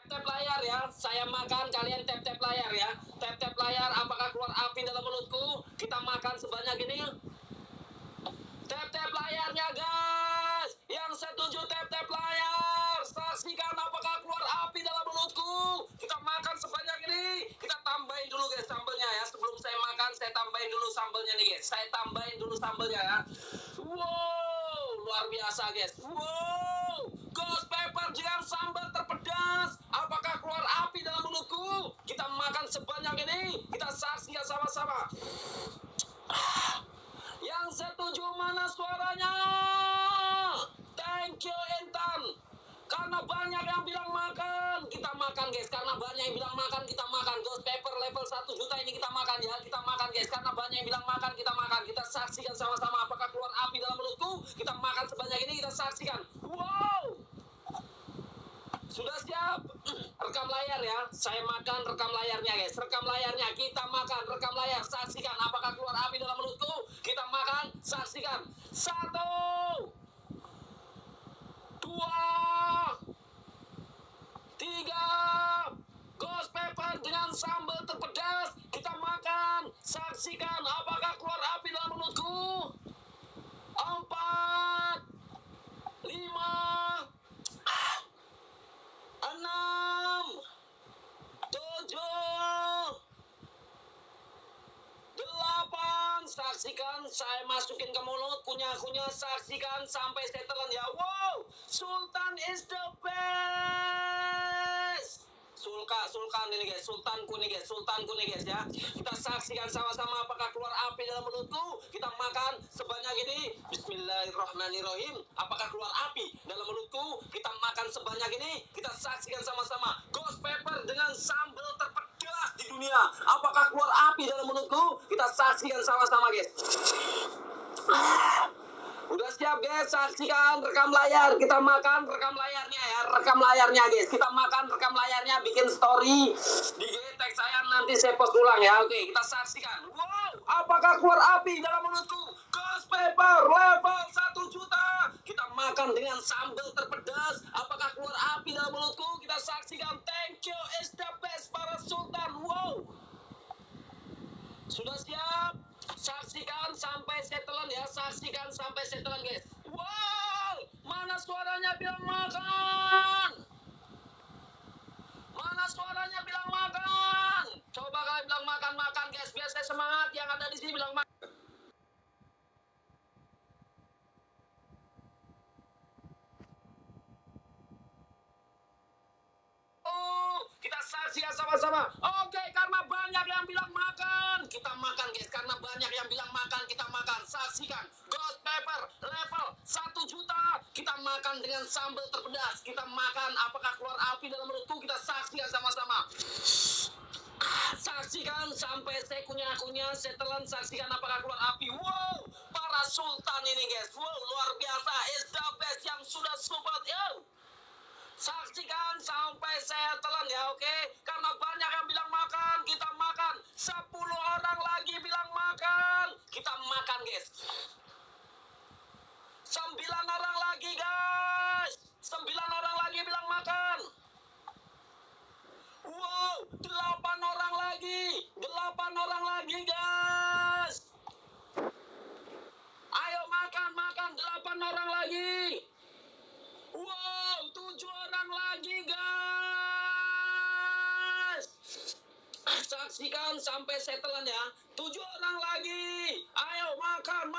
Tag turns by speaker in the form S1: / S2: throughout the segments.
S1: tap layar ya. Saya makan, kalian tap layar ya. Tap layar, apakah keluar api dalam mulutku? Kita makan sebanyak ini. Tap layarnya guys. Yang setuju tap layar. Saksikan apakah keluar api dalam mulutku. Kita makan sebanyak ini. Kita tambahin dulu guys sambelnya ya. Sebelum saya makan, saya tambahin dulu sambelnya nih guys. Saya tambahin dulu sambelnya ya. Wow, luar biasa guys. Wow, ghost pepper dengan sambal terpedas. Apakah keluar api dalam mulutku? Kita makan sebanyak ini. Kita saksikan sama-sama. Yang setuju mana suaranya? Thank you Intan. Karena banyak yang bilang makan, kita makan guys. Karena banyak yang bilang makan, kita makan. Ghost pepper level 1 juta ini kita makan ya. Kita makan guys. Karena banyak yang bilang makan, kita makan. Kita saksikan sama-sama apakah keluar api dalam mulutku. Kita makan sebanyak ini, kita saksikan. Wow. Sudah siap? Rekam layar ya. Saya makan, rekam layarnya guys. Rekam layarnya. Kita makan, rekam layar. Saksikan apakah keluar api dalam mulutku. Kita makan, saksikan. 1, 2, 3. Ghost pepper dengan sambal terpedas. Kita makan. Saksikan apakah keluar api dalam mulutku. 4, 5, 6, 7, 8. Saksikan saya masukin ke mulut, kunyah-kunyah. Saksikan sampai saya telan ya. Wow, Sultan is the best. Sultan ini guys, sultanku nih guys ya. Kita saksikan sama-sama apakah keluar api dalam mulutku. Kita makan sebanyak ini. Bismillahirrahmanirrahim. Apakah keluar api dalam mulutku? Kita makan sebanyak ini. Kita saksikan sama-sama. Ghost pepper dengan sambal terpedas di dunia. Apakah keluar api dalam mulutku? Kita saksikan sama-sama guys. Udah siap guys, saksikan rekam layar. Kita makan rekam layarnya ya. Rekam layarnya guys. Kita makan rekam layarnya, bikin story di tag saya, nanti saya post ulang ya. Oke, kita saksikan. Wow, apakah keluar api dalam mulutku? Ghost pepper level 1 juta. Kita makan dengan sambal terpedas. Apakah keluar api dalam mulutku? Kita saksikan. Thank you is the best para sultan. Wow. Sudah siap? Saksikan sampai setelan ya. Saksikan sampai setelan guys. Wow, mana suaranya bilang makan? Mana suaranya bilang makan? Coba kalian bilang makan guys. Biar saya semangat. Yang ada di sini bilang makan. Kita saksikan sama-sama. Oke, karena banyak yang bilang makan, kita makan guys. Karena banyak yang bilang makan, kita makan. Saksikan ghost pepper level 1 juta. Kita makan dengan sambal terpedas. Kita makan apakah keluar api dalam mulutku. Kita saksikan sama-sama. Saksikan sampai saya kunyah-kunyah. Setelan saksikan apakah keluar api. Wow, para sultan ini guys. Wow, luar biasa. Is the best yang sudah support yo. Saksikan sampai saya telan ya, oke? Karena banyak yang bilang makan, kita makan. 10 orang lagi bilang makan, kita makan guys. 9 orang lagi guys. 9 orang lagi bilang makan. Wow, 8 orang lagi. 8 orang lagi guys. Ayo makan, 8 orang lagi. Wow, 7 orang lagi guys. Saksikan sampai setelan ya. 7 orang lagi. Ayo makan.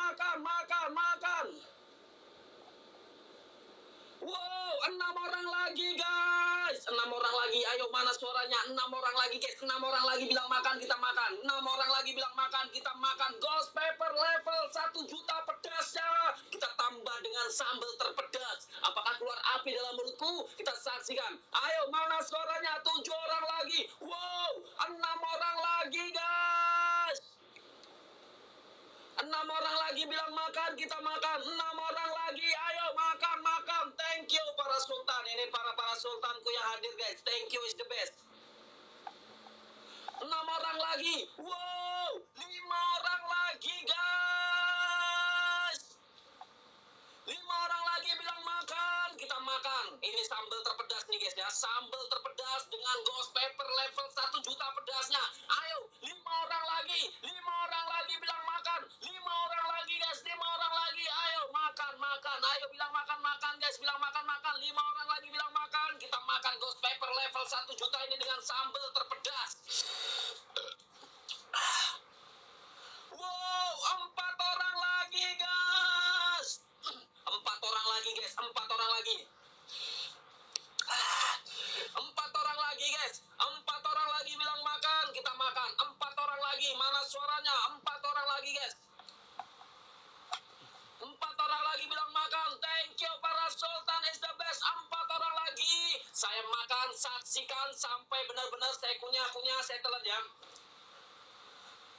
S1: Wow, 6 orang lagi guys. 6 orang lagi. Ayo mana suaranya? 6 orang lagi guys. 6 orang lagi bilang makan, kita makan. 6 orang lagi bilang makan, kita makan. Ghost pepper level 1 juta pedasnya. Kita tambah dengan sambal terpedas. Apakah keluar api dalam mulutku? Kita saksikan. Ayo mana suaranya? 7 orang lagi. Wow, 6 orang lagi guys. 6 orang lagi bilang makan, kita makan. 6 orang lagi, ayo makan. Thank you para sultan. Ini para sultanku yang hadir guys. Thank you is the best. 6 orang lagi. Wow, 5 orang lagi guys. 5 orang lagi bilang makan, kita makan. Ini sambal terpedas nih guys ya. Sambal terpedas dengan ghost pepper level 1 juta pedasnya. Ayo, 5 orang lagi bilang makan. 5 orang lagi guys, 5 orang lagi. Ayo makan. Ayo bilang makan guys, bilang makan. 5 orang lagi bilang makan. Kita makan ghost pepper level 1 juta ini dengan sambal terpedas. Wow, 4 orang lagi guys. 4 orang lagi guys, 4 orang lagi. 4 orang lagi guys, 4 orang lagi bilang makan, kita makan. 4 orang lagi, mana suaranya? 4 orang lagi guys. 4 orang lagi bilang makan. Thank you para sultan is the best. 4 orang lagi. Saya makan, saksikan sampai benar-benar saya kunyah, saya telan ya.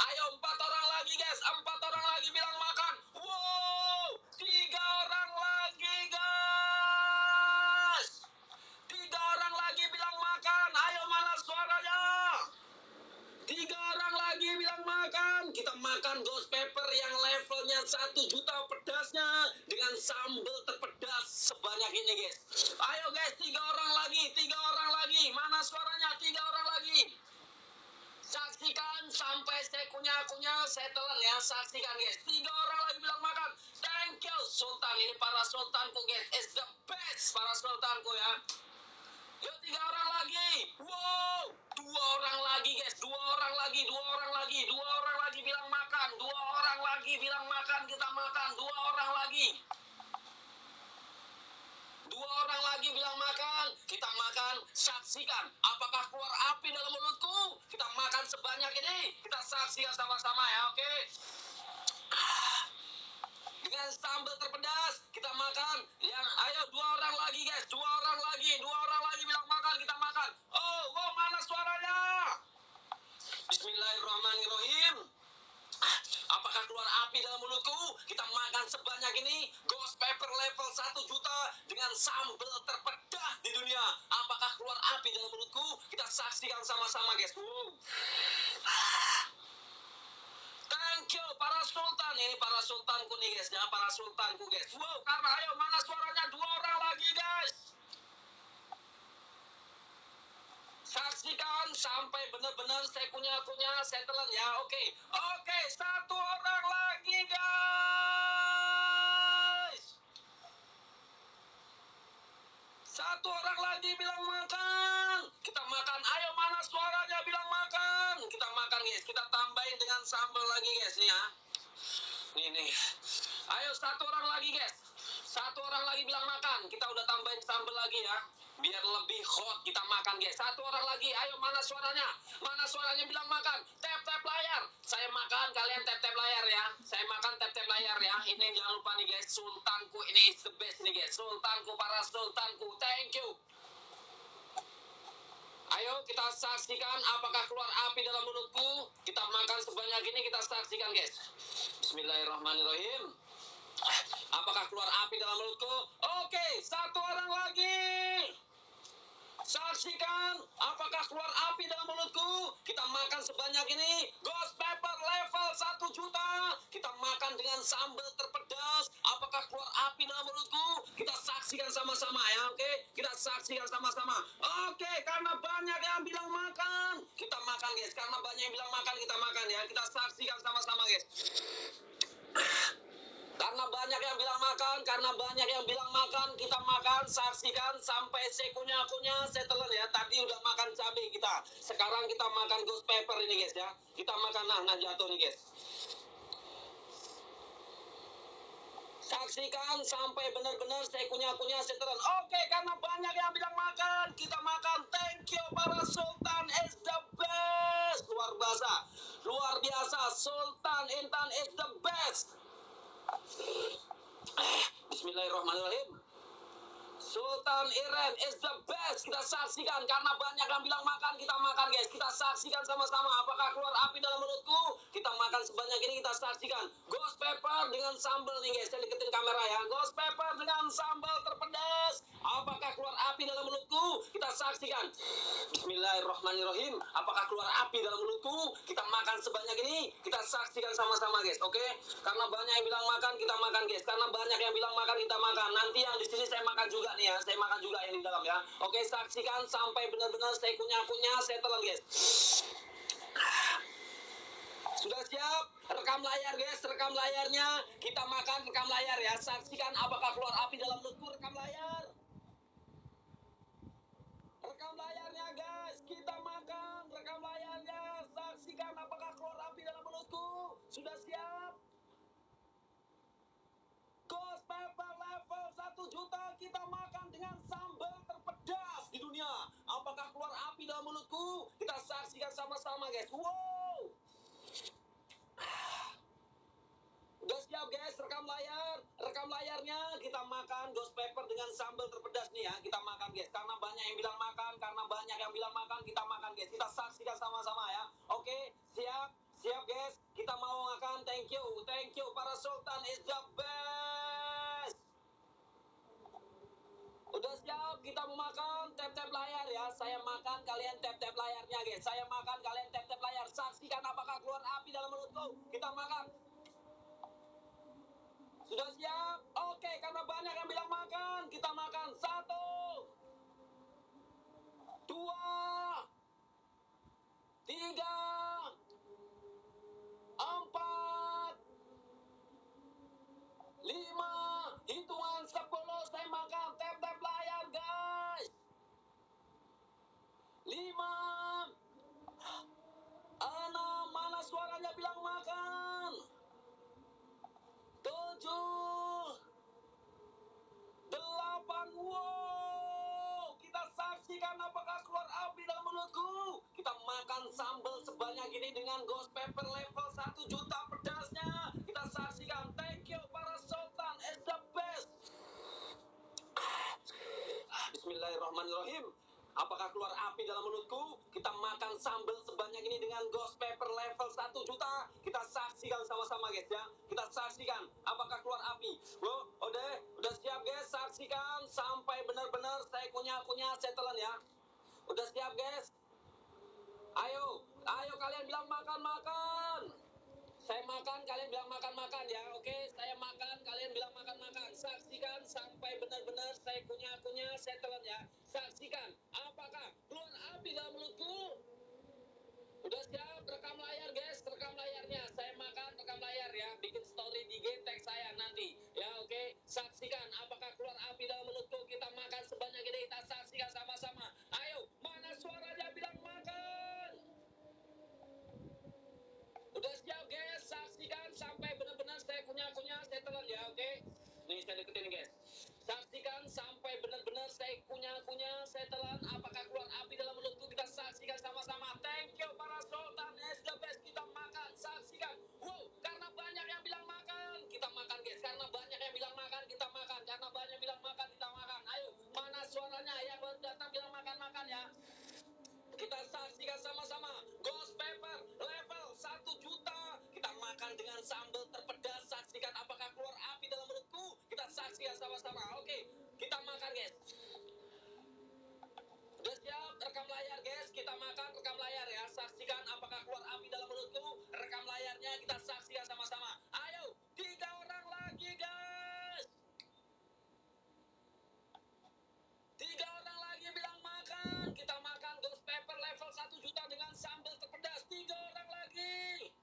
S1: Ayo 4 orang lagi guys, 4 orang lagi bilang makan. Wow, 3 orang lagi guys. 3 orang lagi bilang makan. Ayo mana suaranya? 3 orang lagi bilang makan. Kita makan ghost pepper yang levelnya 1 juta pedasnya dengan sambal terpedas sebanyak ini guys. Ayo guys, 3 orang lagi. Mana suaranya? 3 orang lagi. Saksikan sampai saya kunyah, saya telan ya. Saksikan guys. 3 orang lagi bilang makan. Thank you sultan. Ini para sultanku guys. It's the best para sultanku ya. Yuk 3 orang lagi. Wow, 2 orang lagi guys. 2 orang lagi bilang makan. 2 orang lagi bilang makan. Kita makan. 2 orang lagi. 2 orang lagi bilang makan. Kita makan. Saksikan apakah keluar api dalam mulutku. Kita makan sebanyak ini. Kita saksikan sama-sama ya, oke? Dengan sambal terpedas kita makan. Yang ayo 2 orang lagi guys. 2 orang lagi bilang makan. Kita makan. Oh, wow, mana suaranya? Bismillahirrahmanirrahim. Apakah keluar api dalam mulutku? Kita makan sebanyak ini. Ghost pepper level 1 juta dengan sambal terpedas di dunia. Apakah keluar api dalam mulutku? Kita saksikan sama-sama guys. Thank you para sultan. Ini para sultanku nih guys ya. Para sultanku guys. Wow, karena ayo mana suaranya? 2 orang lagi guys. Saksikan sampai benar-benar saya kunyah, saya telan ya. Oke, 1 orang lagi guys. 1 orang lagi bilang makan. Kita makan. Ayo mana suaranya? Bilang makan. Kita makan guys. Kita tambahin dengan sambal lagi guys nih ya. Nih. Ayo 1 orang lagi guys. 1 orang lagi bilang makan. Kita udah tambahin sambal lagi ya. Biar lebih hot kita makan guys. 1 orang lagi. Ayo mana suaranya? Mana suaranya bilang makan? Tap layar. Saya makan, kalian tap layar ya. Saya makan tap layar ya. Ini jangan lupa nih guys. Sultanku ini is the best nih guys. Sultanku, para sultanku. Thank you. Ayo kita saksikan apakah keluar api dalam mulutku. Kita makan sebanyak ini, kita saksikan guys. Bismillahirrahmanirrahim. Apakah keluar api dalam mulutku? Oke, 1 orang lagi. Saksikan apakah keluar api dalam mulutku. Kita makan sebanyak ini. Ghost pepper level 1 juta. Kita makan dengan sambal terpedas. Apakah keluar api dalam mulutku? Kita saksikan sama-sama ya, oke? Kita saksikan sama-sama. Oke, karena banyak yang bilang makan, kita makan guys. Karena banyak yang bilang makan, kita makan ya. Kita saksikan sama-sama guys. Karena banyak yang bilang makan, kita makan, saksikan sampai saya kunyah, saya telan ya. Tadi udah makan cabai kita. Sekarang kita makan ghost pepper ini guys ya. Kita makan, nah jatuh nih guys. Saksikan sampai benar-benar saya kunyah, saya telan. Oke, karena banyak yang bilang makan, kita makan. Thank you para sultan is the best. Luar biasa. Sultan Intan is the best. Bismillahirrahmanirrahim. Sultan Iren is the best. Kita saksikan karena banyak yang bilang makan, kita makan guys. Kita saksikan sama-sama apakah keluar api dalam mulutku. Kita makan sebanyak ini, kita saksikan. Ghost pepper dengan sambal nih guys. Saya deketin kamera ya. Ghost pepper dengan sambal terpedas. Apakah keluar api dalam mulutku? Kita saksikan. Bismillahirrahmanirrahim. Apakah keluar api dalam mulutku? Kita makan sebanyak ini, kita saksikan sama-sama guys. Oke? Karena banyak yang bilang makan, kita makan guys. Karena banyak yang bilang makan, kita makan. Nanti yang di sini saya makan juga nih. nih ya. Saya makan juga yang di dalam ya. Oke, saksikan sampai benar-benar saya kunyah-kunyah, saya telan guys. Sudah siap? Rekam layar guys, rekam layarnya. Kita makan, rekam layar ya. Saksikan apakah keluar api dalam mulutku, rekam layar. Rekam layarnya guys, kita makan, rekam layarnya. Saksikan apakah keluar api dalam mulutku. Sudah siap? Ghost Pepper level 1 juta kita makan dengan sambal terpedas di dunia. Apakah keluar api dalam mulutku? Kita saksikan sama-sama guys. Wow. Udah siap guys, rekam layar. Rekam layarnya, kita makan Ghost Pepper dengan sambal terpedas nih ya. Kita makan guys, karena banyak yang bilang makan. Karena banyak yang bilang makan, kita makan guys. Kita saksikan sama-sama ya. Oke, siap? Siap guys, kita mau makan. Thank you para Sultan is the best. Udah siap, kita mau makan. Tap-tap layar ya. Saya makan, kalian tap-tap layarnya guys. Saya makan, kalian tap-tap layar. Saksikan apakah keluar api dalam mulutku. Kita makan. Sudah siap? Oke, karena banyak yang bilang makan, kita makan. 1, 2, 3, 4, 5. Hitungan 10 saya makan. Tap-tap layar guys. 5, 6. Mana suaranya bilang makan? 7, 8. Wow, kita saksikan apakah keluar api dalam mulutku. Kita makan sambal sebanyak ini dengan Ghost Pepper level 1 juta pedasnya. Kita saksikan. Thank you para Sultan is the best. Bismillahirrahmanirrahim. Apakah keluar api dalam mulutku? Kita makan sambal sebanyak ini dengan Ghost Pepper level 1 juta. Kita saksikan sama-sama guys ya. Kita saksikan apakah keluar api. Wow, udah siap guys. Saksikan sampai benar-benar saya kunyah-kunyah, saya telan ya. Udah siap guys. Ayo kalian bilang makan-makan. Saya makan, kalian bilang makan-makan ya. Oke, saya makan, kalian bilang makan-makan. Saksikan sampai benar-benar saya kunyah-kunyah, saya telan ya. Saksikan apakah keluar api dalam mulutku. Udah siap? Rekam layar guys, rekam layarnya. Saya makan, rekam layar ya. Bikin story di IG, tag saya nanti ya. Oke, saksikan apakah keluar api dalam mulutku. Kita makan sebanyak ini, kita saksikan sama-sama. Ayo, mana suaranya bilang makan? Udah siap guys, saksikan sampai benar-benar saya kunyah-kunyah, saya telan ya. Oke, nih saya deketin guys. Saksikan sampai benar-benar saya kunyah-kunyah, saya telan. Apakah keluar api dalam mulutku. Kita saksikan sama-sama. Thank you para Sultan is the best. Kita makan, saksikan. Wow, karena banyak yang bilang makan, kita makan guys. Karena banyak yang bilang makan, kita makan. Karena banyak yang bilang makan, kita makan. Ayo, mana suaranya yang baru datang bilang makan-makan ya. Kita saksikan sama-sama. Ghost Pepper level 1 juta. Kita makan dengan sambal terpedas. Saksikan apakah keluar api dalam mulutku. Kita saksikan sama-sama. Oke, kita makan guys. Udah siap? Rekam layar guys. Kita makan, rekam layar ya. Saksikan apakah keluar api dalam mulutku. Rekam layarnya, kita saksikan sama-sama. Ayo, 3 orang lagi guys. 3 orang lagi bilang makan. Kita makan Ghost Pepper level 1 juta dengan sambal terpedas. 3 orang lagi.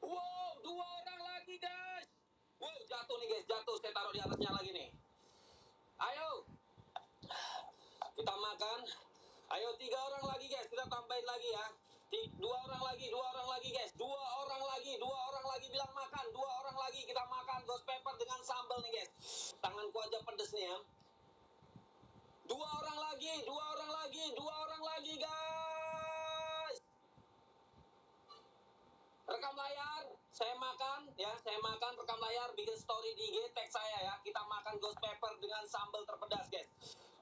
S1: Wow, 2 orang lagi guys. Wow, jatuh nih guys, jatuh. Saya taruh di atasnya lagi nih. Ayo, kita makan. Ayo, 3 orang lagi guys. Kita tambahin lagi ya. 2 orang lagi guys. 2 orang lagi bilang makan. 2 orang lagi kita makan Ghost Pepper dengan sambal nih guys. Tanganku aja pedes nih ya. 2 orang lagi guys. Rekam layar, saya makan ya, rekam layar, bikin story di IG, tag saya ya. Kita makan Ghost Pepper dengan sambal terpedas guys.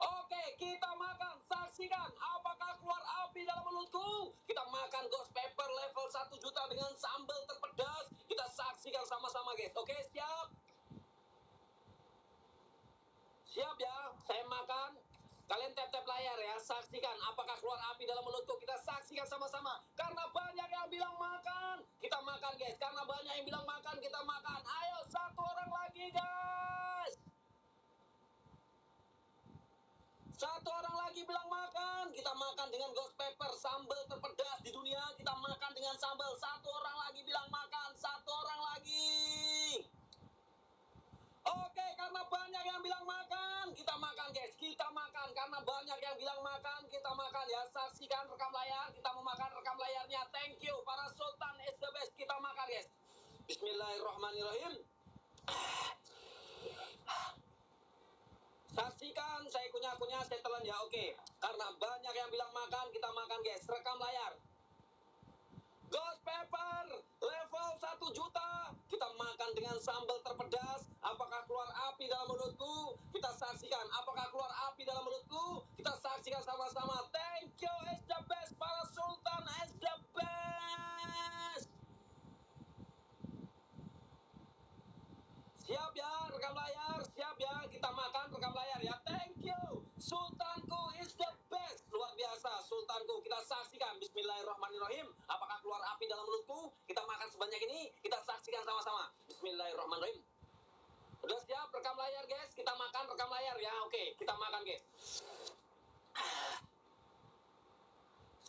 S1: Oke, kita makan, saksikan apakah keluar api dalam mulutku. Kita makan Ghost Pepper level 1 juta dengan sambal terpedas. Kita saksikan sama-sama guys. Oke, siap? Siap ya, saya makan. Kalian tap-tap layar ya, saksikan apakah keluar api dalam mulutku. Kita saksikan sama-sama. Karena banyak yang bilang makan, kita makan guys. Karena banyak yang bilang makan, kita makan. Ayo, 1 orang lagi guys. Satu orang lagi bilang makan. Kita makan dengan ghost pepper, sambal terpedas di dunia. Kita makan dengan sambal. Satu orang lagi bilang makan. Satu orang lagi. Oke, karena banyak yang bilang makan, kita makan guys. Kita makan karena banyak yang bilang makan, kita makan ya. Saksikan rekam layar. Kita mau makan rekam layarnya. Thank you para Sultan is the best. Kita makan guys. Bismillahirrahmanirrahim. Saksikan, saya kunyah-kunyah, saya telan ya. Oke, karena banyak yang bilang makan, kita makan guys. Rekam layar. Ghost pepper level 1 juta. Kita makan dengan sambal terpedas. Apakah keluar api dalam mulutku? Kita saksikan. Apakah keluar api dalam mulutku? Kita saksikan sama-sama. Thank you, is the best. Para Sultan is the best. Siap ya, rekam layar. Siap ya, kita makan rekam layar ya. Thank you. Sultanku is the best. Luar biasa, Sultanku. Kita saksikan. Bismillahirrahmanirrahim. Apakah keluar api dalam mulutku? Kita makan sebanyak ini. Kita saksikan sama-sama. Bismillahirrahmanirrahim. Udah siap rekam layar guys? Kita makan rekam layar ya. Oke, kita makan guys.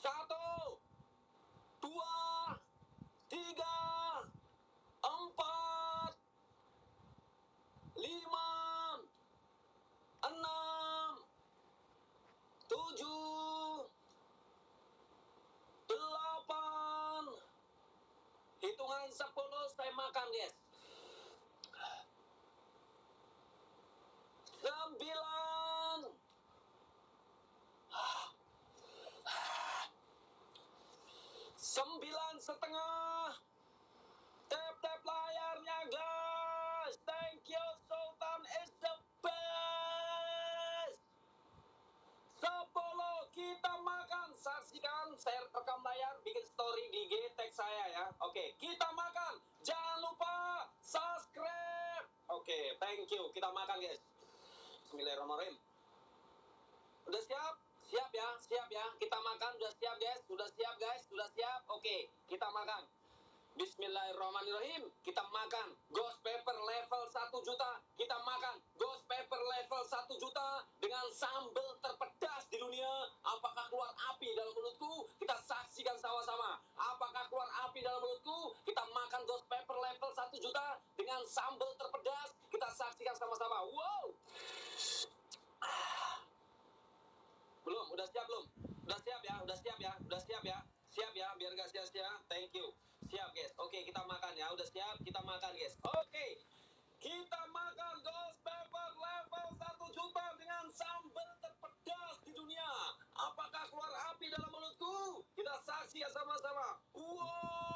S1: 1, 2, 3, 4, 5, 6, 7, 8. Hitungan 10 saya makan guys. 9. 9,5. Tap-tap layarnya guys. Thank you, Sultan is the best. 10. Kita makan. Saksikan, share rekam layar, bikin story di IG, tag saya ya. Oke, kita makan. Jangan lupa subscribe. Oke, thank you. Kita makan guys. Bismillahirrahmanirrahim. Udah siap? Siap ya, siap ya. Kita makan, udah siap guys. Udah siap guys, udah siap. Oke, kita makan. Bismillahirrahmanirrahim. Kita makan ghost pepper level 1 juta. Kita makan ghost pepper level 1 juta dengan sambal terpedas di dunia. Apakah keluar api dalam mulutku? Kita saksikan sama-sama. Apakah keluar api dalam mulutku? Kita makan ghost pepper level 1 juta dengan sambal terpedas. Kita saksikan sama-sama. Wow. Belum, udah siap belum? Udah siap ya, udah siap ya, udah siap ya. Siap ya, biar gak sia-sia. Thank you. Siap guys. Oke, kita makan ya. Udah siap, kita makan guys. Oke. Kita makan ghost pepper level 1 juta dengan sambal terpedas di dunia. Apakah keluar api dalam mulutku? Kita saksikan sama-sama. Wow.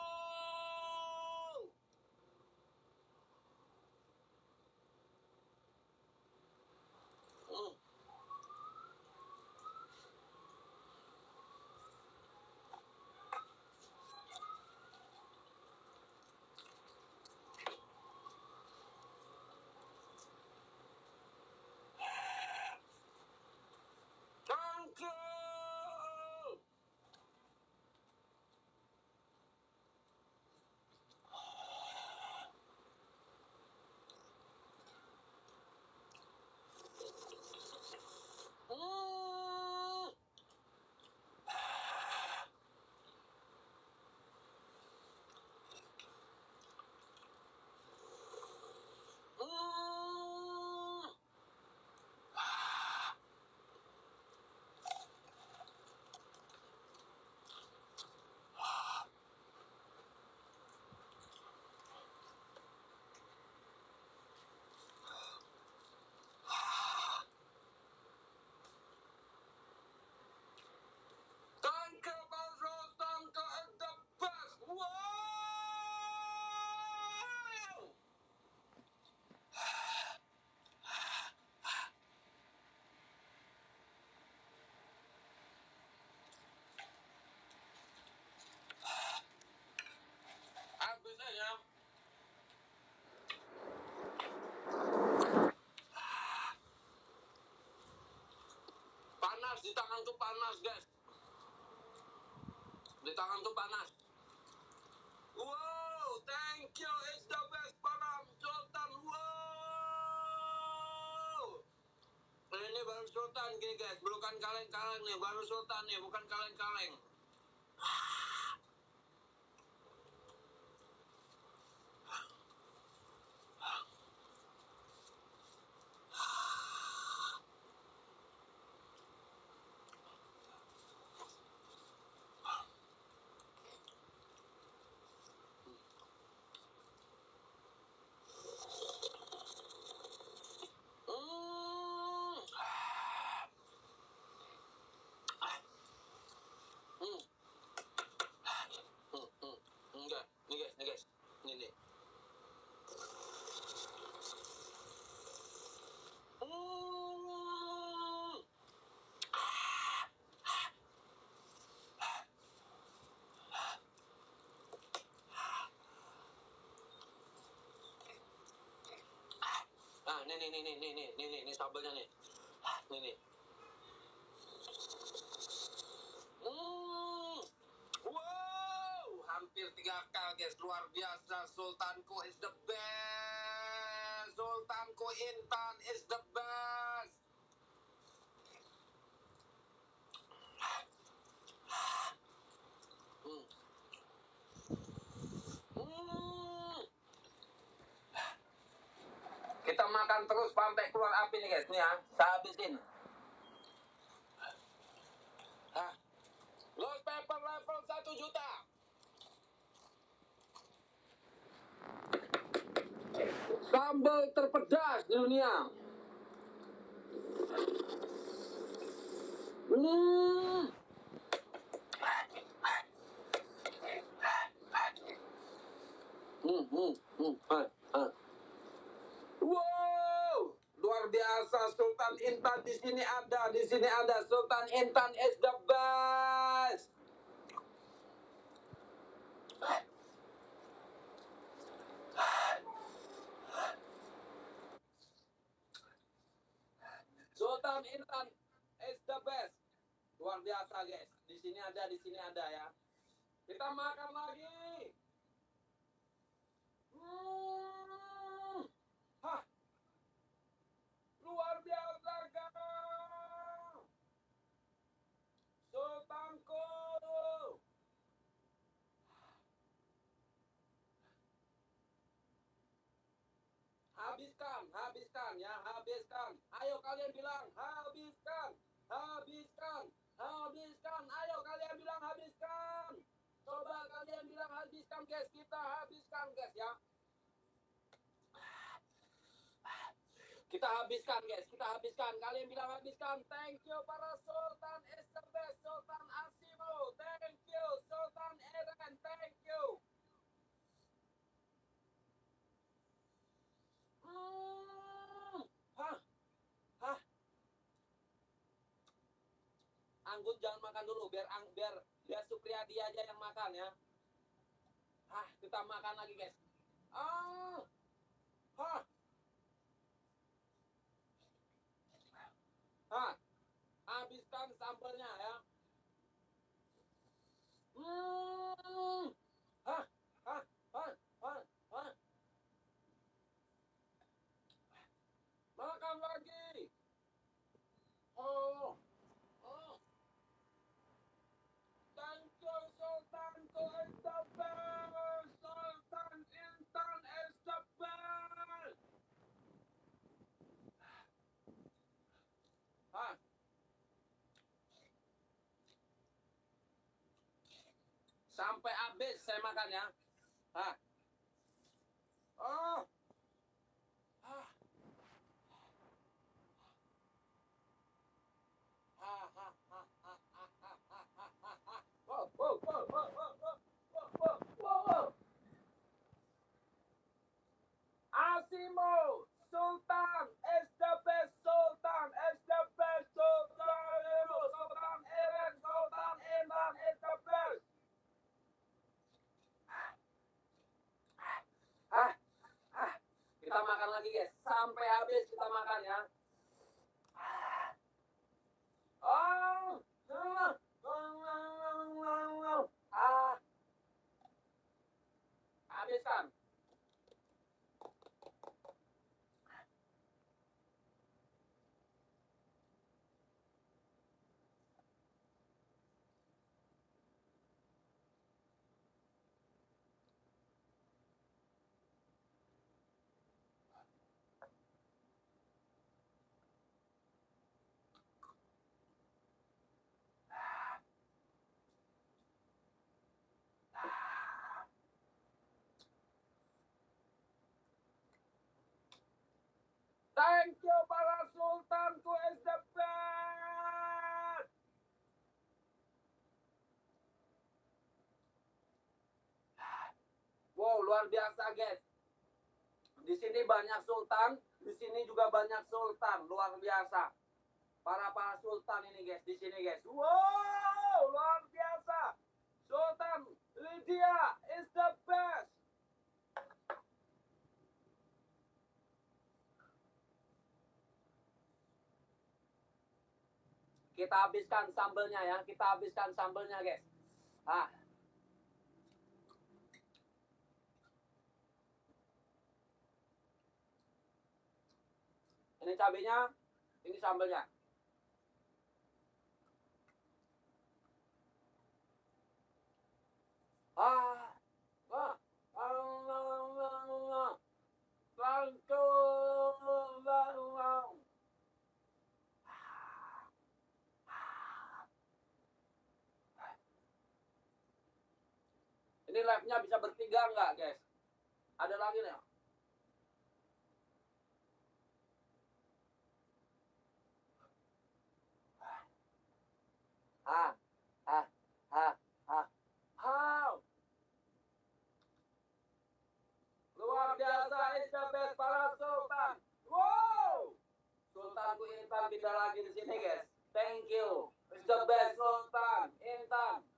S1: Panas di tangan tuh, panas guys. Di tangan tuh panas. Wow, thank you, it's the best para Sultan. Wow. Ini baru sultan guys, bukan kaleng-kaleng nih, baru sultan nih, bukan kaleng-kaleng. Enggak, nih guys, nih. Nah, nih sambelnya nih. Nih. Wow, hampir 3K guys, luar biasa. Sultanku is the best. Sultanku Intan is the best. Kita makan terus sampai keluar api nih guys, nih ya, saya habisin. Lost paper level 1 juta. Sambal terpedas di dunia. Wow, luar biasa. Sultan Intan di sini ada. Sultan Intan is the best. Sultan Intan is the best. Luar biasa guys. Di sini ada ya. Kita makan lagi. Luar biasa guys. Sultanku. Habiskan ya, habiskan. Ayo kalian bilang habiskan. Ayo kalian bilang habiskan. Coba kalian bilang habiskan guys. Kita habiskan guys ya. Kita habiskan guys, Kalian bilang habiskan. Thank you para Sultan is the best. Sultan Asimo, thank you. Sultan Eren, thank you. Anggun jangan makan dulu, biar Supriyadi aja yang makan ya. Kita makan lagi guys. Habiskan sambalnya ya. Makan lagi. Thank you, Sultanku is the best. Sultan Intan is the best. Sampai habis saya makan ya. Asimo, Sultan is the best. Sultan is the best. Sultan Eren, Sultan Intan is the best. Kita makan lagi guys, sampai habis kita makan ya. Habiskan. Thank you para sultanku is the best. Wow, luar biasa guys. Di sini banyak sultan, di sini juga banyak sultan, luar biasa. Para sultan ini guys, di sini guys. Wow, luar biasa. Sultan Lydia is the best. Kita habiskan sambelnya ya, kita habiskan sambelnya guys. Ah. Ini cabenya, ini sambelnya. Ini live-nya bisa bertiga nggak, guys? Ada lagi nih. Luar biasa, it's the best para sultan. Wow! Sultanku Intan tidak lagi di sini, guys. Thank you. It's the best sultan Intan.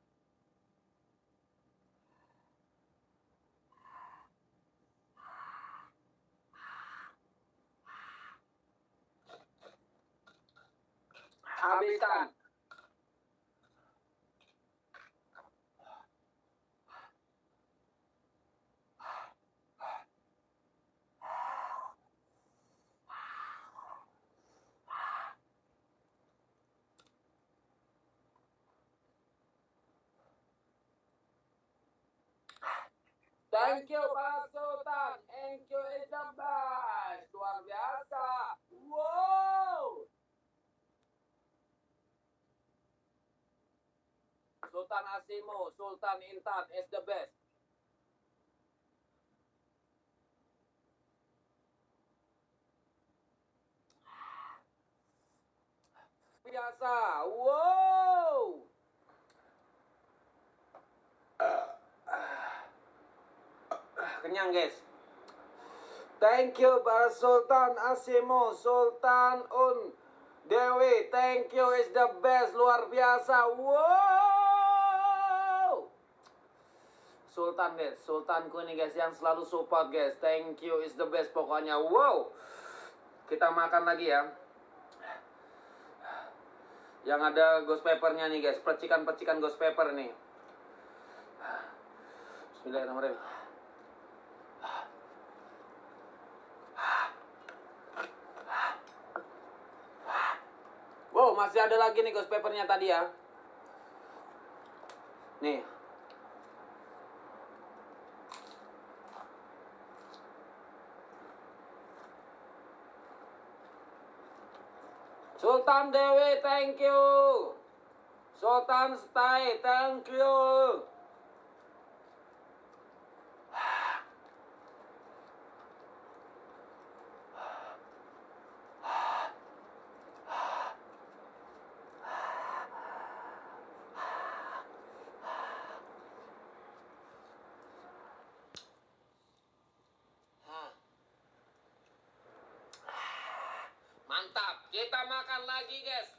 S1: Habiskan. Thank you Pak Sultan. Thank you is the best. Luar biasa. Wow. Sultan Asimo, Sultan Intan is the best. Biasa. Wow. Kenyang guys. Thank you para Sultan Asimo, Sultan Dewi. Thank you is the best. Luar biasa. Wow. Sultan guys, sultanku ini guys yang selalu support guys. Thank you is the best pokoknya. Wow. Kita makan lagi ya. Yang ada ghost peppernya nih guys, percikan-percikan ghost pepper nih. Bismillahirrahmanirrahim. Wow, masih ada lagi nih ghost peppernya tadi ya. Nih. Sultan Dewi, thank you. Sultan Stay, thank you. Mantap, kita makan lagi guys.